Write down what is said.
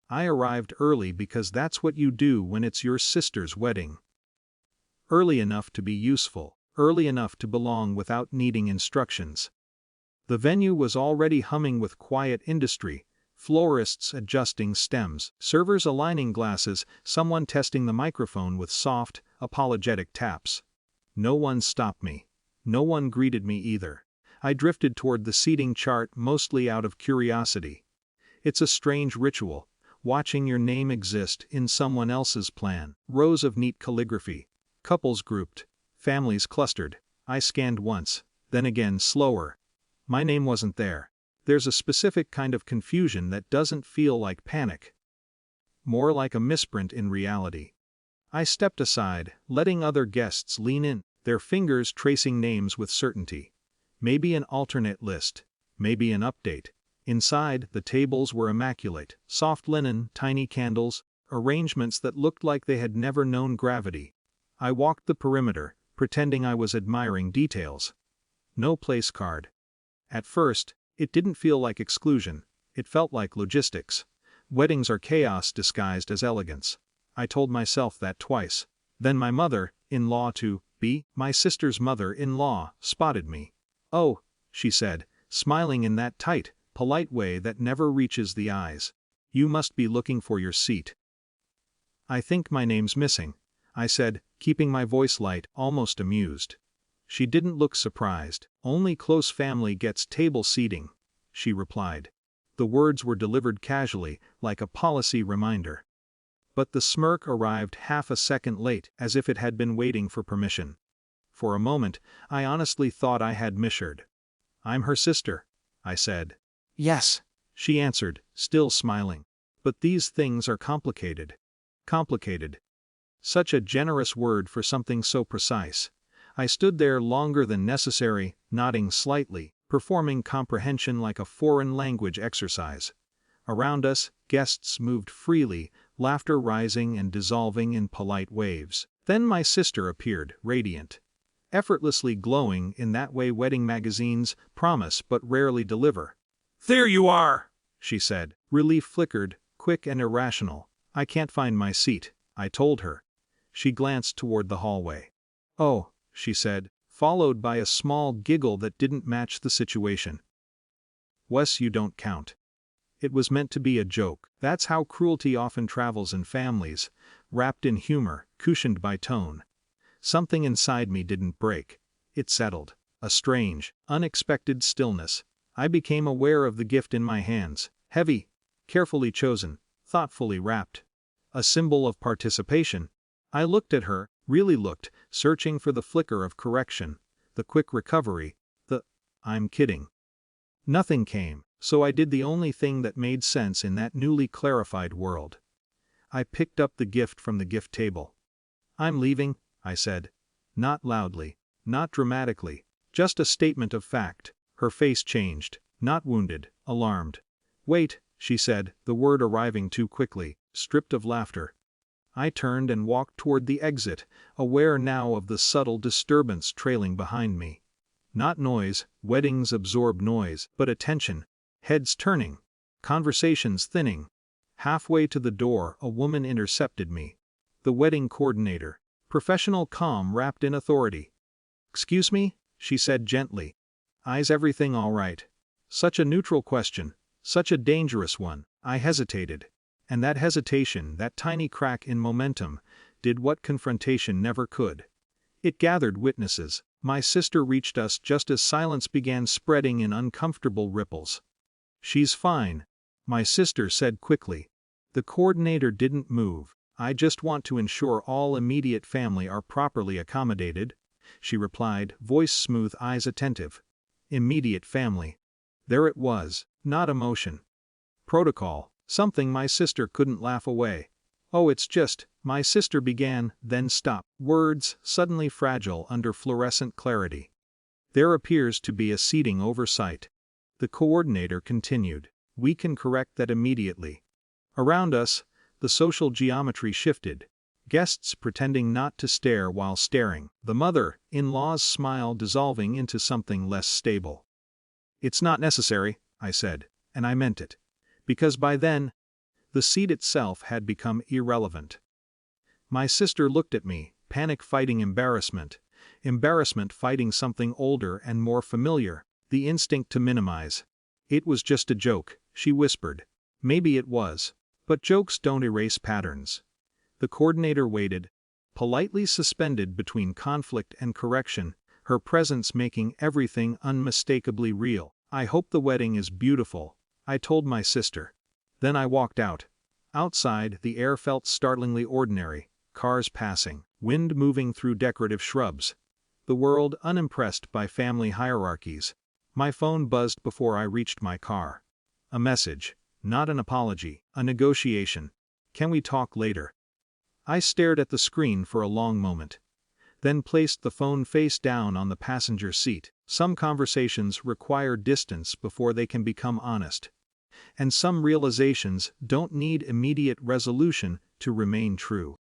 I arrived early because that's what you do when it's your sister's wedding. Early enough to be useful, early enough to belong without needing instructions. The venue was already humming with quiet industry, florists adjusting stems, servers aligning glasses, someone testing the microphone with soft, apologetic taps. No one stopped me. No one greeted me either. I drifted toward the seating chart mostly out of curiosity. It's a strange ritual, watching your name exist in someone else's plan. Rows of neat calligraphy, couples grouped, families clustered. I scanned once, then again slower. My name wasn't there. There's a specific kind of confusion that doesn't feel like panic. More like a misprint in reality. I stepped aside, letting other guests lean in, their fingers tracing names with certainty. Maybe an alternate list, maybe an update. Inside, the tables were immaculate, soft linen, tiny candles, arrangements that looked like they had never known gravity. I walked the perimeter, pretending I was admiring details. No place card. At first, it didn't feel like exclusion, it felt like logistics. Weddings are chaos disguised as elegance. I told myself that twice. Then my mother-in-law my sister's mother-in-law, spotted me. "Oh," she said, smiling in that tight, polite way that never reaches the eyes. "You must be looking for your seat." "I think my name's missing," I said, keeping my voice light, almost amused. She didn't look surprised. "Only close family gets table seating," she replied. The words were delivered casually, like a policy reminder. But the smirk arrived half a second late, as if it had been waiting for permission. For a moment, I honestly thought I had misheard. "I'm her sister," I said. "Yes," she answered, still smiling. "But these things are complicated." Complicated. Such a generous word for something so precise. I stood there longer than necessary, nodding slightly, performing comprehension like a foreign language exercise. Around us, guests moved freely, laughter rising and dissolving in polite waves. Then my sister appeared, radiant. Effortlessly glowing in that way wedding magazines promise but rarely deliver. "There you are," she said. Relief flickered, quick and irrational. "I can't find my seat," I told her. She glanced toward the hallway. "Oh," she said, followed by a small giggle that didn't match the situation. "Wes, you don't count." It was meant to be a joke. That's how cruelty often travels in families, wrapped in humor, cushioned by tone. Something inside me didn't break. It settled. A strange, unexpected stillness. I became aware of the gift in my hands. Heavy, carefully chosen, thoughtfully wrapped. A symbol of participation. I looked at her, really looked, searching for the flicker of correction, the quick recovery, "I'm kidding." Nothing came, so I did the only thing that made sense in that newly clarified world. I picked up the gift from the gift table. "I'm leaving," I said. Not loudly, not dramatically, just a statement of fact. Her face changed, not wounded, alarmed. "Wait," she said, the word arriving too quickly, stripped of laughter. I turned and walked toward the exit, aware now of the subtle disturbance trailing behind me. Not noise, weddings absorb noise, but attention. Heads turning. Conversations thinning. Halfway to the door, a woman intercepted me. The wedding coordinator. Professional calm wrapped in authority. "Excuse me?" she said gently. "Is everything all right?" Such a neutral question. Such a dangerous one. I hesitated. And that hesitation, that tiny crack in momentum, did what confrontation never could. It gathered witnesses. My sister reached us just as silence began spreading in uncomfortable ripples. "She's fine," my sister said quickly. The coordinator didn't move. "I just want to ensure all immediate family are properly accommodated," she replied, voice smooth, eyes attentive. Immediate family. There it was, not emotion. Protocol, something my sister couldn't laugh away. "Oh, it's just," my sister began, then stopped, words suddenly fragile under fluorescent clarity. "There appears to be a seating oversight." The coordinator continued. "We can correct that immediately." Around us, the social geometry shifted. Guests pretending not to stare while staring. The mother-in-law's smile dissolving into something less stable. "It's not necessary," I said, and I meant it. Because by then, The seat itself had become irrelevant. My sister looked at me, panic fighting embarrassment. Embarrassment fighting something older and more familiar, the instinct to minimize. It was just a joke, she whispered. Maybe it was. But jokes don't erase patterns. The coordinator waited, politely suspended between conflict and correction, her presence making everything unmistakably real. I hope the wedding is beautiful, I told my sister. Then I walked out. Outside, the air felt startlingly ordinary, cars passing, wind moving through decorative shrubs. The world unimpressed by family hierarchies. My phone buzzed before I reached my car. A message, not an apology, a negotiation. Can we talk later? I stared at the screen for a long moment. Then placed the phone face down on the passenger seat. Some conversations require distance before they can become honest. And some realizations don't need immediate resolution to remain true.